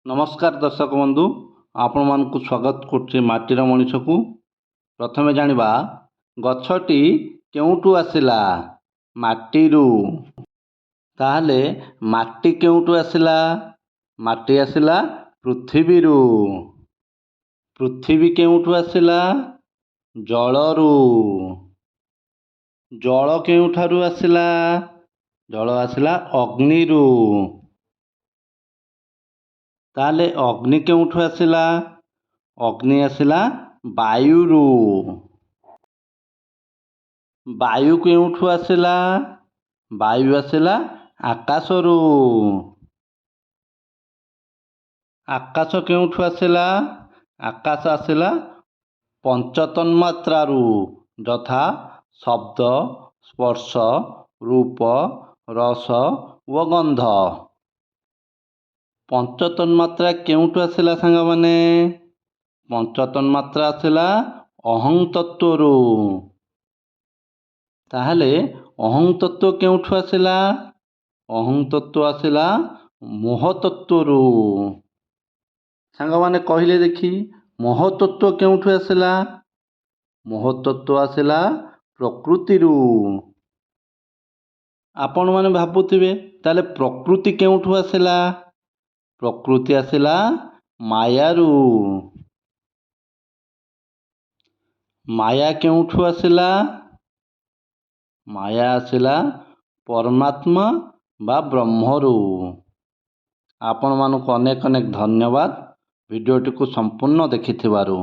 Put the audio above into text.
नमस्कार दर्शक बंधु आपण मानकु स्वागत करछि माटीर मनीष को। प्रथमे जानिबा गछटी केउटू आसिला माटीरू। ताहले माटी केउटू आसिला माटी आसिला पृथ्वीरू। पृथ्वी केउटू आसिला जलरू। जल केउठारू आसिला जल आसिला अग्निरू। ताले अग्नि केउठू आसिला अग्नि आसिला वायुरू। वायु केउठू आसिला वायु आसिला आकाशरू। आकाश केउठू आसिला आकाश आसिला पंचतन्मात्रारू यथा शब्द स्पर्श रूप रस व गंध। पंचतन्मात्रा केउठू आसिला सांग माने पंचतन्मात्रा आसिला अहं तत्वरू। ताहले अहं तत्व केउठू आसिला अहं तत्व आसिला मोह तत्वरू। सांग माने कहिले देखी मोह तत्व केउठू आसिला मोह तत्व आसिला प्रकृतिरू। आपण माने भाबुथिबे ताले प्रकृति केउठू आसिला प्रकृति आसिला मायारू। माया केउठू आसिला माया आसिला परमात्मा बा ब्रह्मरू। आपण मानक अनेक अनेक धन्यवाद वीडियोटी को संपूर्ण देखिथिबारु।